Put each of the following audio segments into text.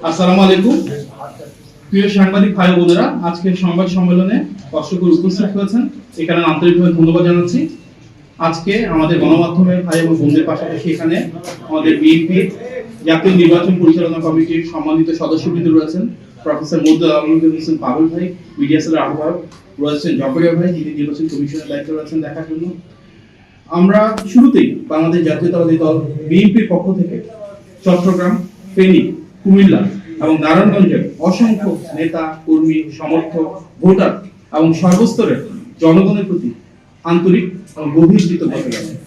আসসালামু আলাইকুম। প্রিয় সাংবাদিক ভাই বোনেরা, আজকের সংবাদ সম্মেলনে কষ্ট করে উপস্থিত হয়েছেন, এখানে আন্তরিকভাবে ধন্যবাদ জানাচ্ছি। আজকে আমাদের গণমাধ্যমের ভাই এবং বোনদের পাশাপাশি এখানে আমাদের বিএনপি জাতীয় নির্বাচন পরিচালনা কমিটির সম্মানিত সদস্যবৃন্দ রয়েছেন। প্রফেসর মুদ্দুল আলম হোসেন পাগল ভাই, মিডিয়া সেলের আহ্বায়ক রয়েছেন, জকরিয়া ভাই, যিনি নির্বাচন কমিশনের দায়িত্ব রয়েছেন দেখার জন্য। আমরা শুরুতেই বাংলাদেশ জাতীয়তাবাদী দল বিএনপির পক্ষ থেকে চট্টগ্রাম, ফেনী, কুমিল্লা এবং নারায়ণগঞ্জের অসংখ্য নেতা, কর্মী, সমর্থক, ভোটার এবং সর্বস্তরের জনগণের প্রতি আন্তরিক এবং গভীর কৃতজ্ঞতা জানাই।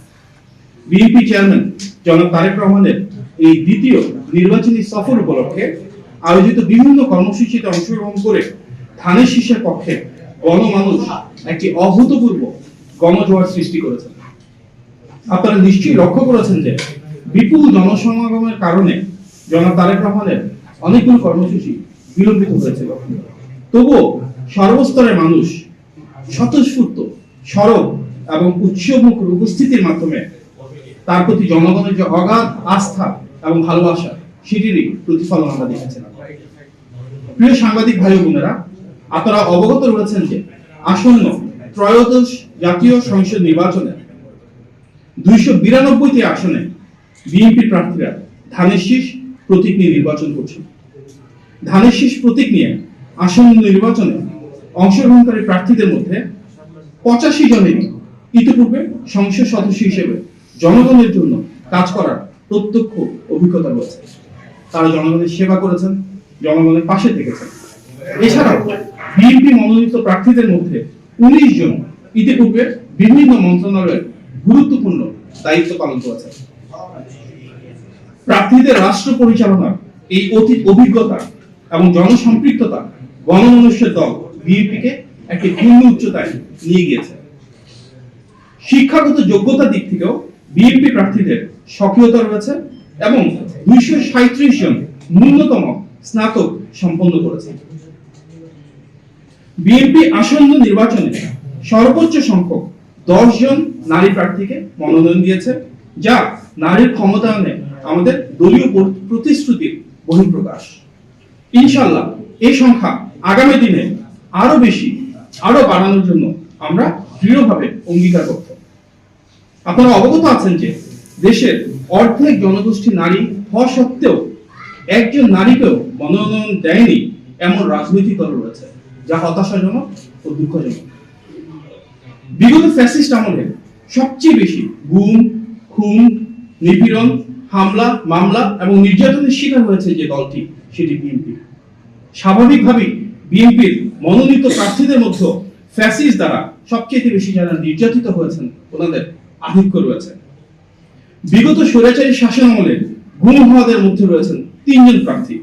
বিএনপি চেয়ারম্যান জনাব তারেক রহমানের এই দ্বিতীয় নির্বাচনী সফর উপলক্ষে আয়োজিত বিভিন্ন কর্মসূচিতে অংশগ্রহণ করে ধানের শীষের পক্ষে গণমানুষ একটি অভূতপূর্ব গণজোয়ার সৃষ্টি করেছেন। আপনারা নিশ্চয়ই লক্ষ্য করেছেন যে বিপুল জনসমাগমের কারণে জনাব তারেক রহমানের অনেকগুলো কর্মসূচি বিলম্বিত হয়েছিল। তবুও সর্বস্তরের মানুষ স্বতঃস্ফূর্ত, সরব এবং উৎসমুখ উপস্থিতির মাধ্যমে তার প্রতি জনগণের যে অগাধ আস্থা এবং ভালোবাসা, সেটিরই প্রতিফলন আমরা দেখেছিলাম। প্রিয় সাংবাদিক ভাই বোনেরা, আপনারা অবগত রয়েছেন যে আসন্ন ত্রয়োদশ জাতীয় সংসদ নির্বাচনে 292টি আসনে বিএনপি প্রার্থীরা ধানের শীষ প্রতীক নিয়ে নির্বাচন করছেন। ধানের শীষ প্রতীক নিয়ে আসন্ন নির্বাচনে অংশগ্রহণকারী প্রার্থীদের মধ্যে 85 জনেরই ইতিপূর্বে সংসদ সদস্য হিসেবে জনগণের জন্য কাজ করার প্রত্যক্ষ অভিজ্ঞতা রয়েছে। তারা জনগণের সেবা করেছেন, জনগণের পাশে থেকেছেন। এছাড়াও বিএনপি মনোনীত প্রার্থীদের মধ্যে 19 জন ইতিপূর্বে বিভিন্ন মন্ত্রণালয়ের গুরুত্বপূর্ণ দায়িত্ব পালন করেছেন। প্রার্থীদের রাষ্ট্র পরিচালনার এই অতীত অভিজ্ঞতা এবং জনসম্পৃক্ততা গণমানুষের দল বিএনপিকে একটি ভিন্ন উচ্চতায় নিয়ে গিয়েছে। শিক্ষাগত যোগ্যতার দিক থেকেও বিএনপি প্রার্থীদের সক্রিয়তা রয়েছে এবং 237 জন ন্যূনতম স্নাতক সম্পন্ন করেছে। বিএনপি আসন্ন নির্বাচনে সর্বোচ্চ সংখ্যক 10 জন নারী প্রার্থীকে মনোনয়ন দিয়েছে, যা নারীর ক্ষমতায়নে আমাদের দলীয় প্রতিশ্রুতির বহিঃপ্রকাশ। ইনশাআল্লাহ এই সংখ্যা আগামী দিনে আরো বেশি, আরো বাড়ানোর জন্য আমরা দৃঢ়ভাবে অঙ্গীকারবদ্ধ। আপনারা অবগত আছেন যে দেশের অর্ধেক জনগোষ্ঠী নারী হওয়া সত্ত্বেও একজন নারীকেও মনোনয়ন দেয়নি এমন রাজনৈতিক দল রয়েছে, যা হতাশাজনক ও দুঃখজনক। বিগত ফ্যাসিস্ট আমলে সবচেয়ে বেশি গুম, খুন, নিপীড়ন, হামলা, মামলা এবং নির্যাতনের শিকার হয়েছে যে দলটি, সেটি বিএনপি। স্বাভাবিকভাবেই বিএনপির মনোনীত প্রার্থীদের মধ্যে ফ্যাসিস্ট দ্বারা সবচেয়ে বেশি যারা নির্যাতিত হয়েছেন, ওনাদের আধিক্য রয়েছে। বিগত স্বৈরাচারী শাসন আমলে গুম হওয়াদের মধ্যে রয়েছেন 3 জন প্রার্থী,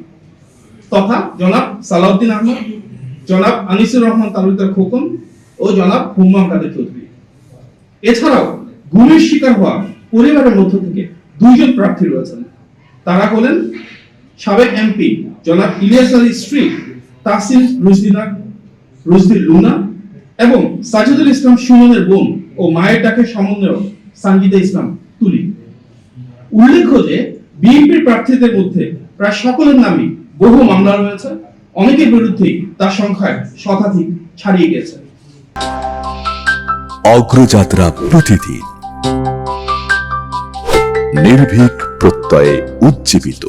তথা জনাব সালাউদ্দিন আহমদ, জনাব আনিসুর রহমান তালুকদার খোকন ও জনাব হুম্মাম কাদের চৌধুরী। এছাড়াও গুমের শিকার হওয়া পরিবারের মধ্য থেকে 2 জন প্রার্থী রয়েছেন। তারা হলেন সাবেক এমপি জনাব ইলিয়াস আলীর স্ত্রী তাসিন রুজদির লুনা এবং সাজিদুল ইসলাম সুমনের বোন ও মায়ের ডাকে সমন্বয়ক সানজিদা ইসলাম তুলি। উল্লেখ্য যে বিএনপির প্রার্থীদের মধ্যে প্রায় সকলের নামই বহু মামলা রয়েছে, অনেকের বিরুদ্ধেই তার সংখ্যায় শতাধিক ছাড়িয়ে গেছে। অগ্রযাত্রা প্রতিদিন নির্ভীক প্রত্যয়ে উজ্জীবিত।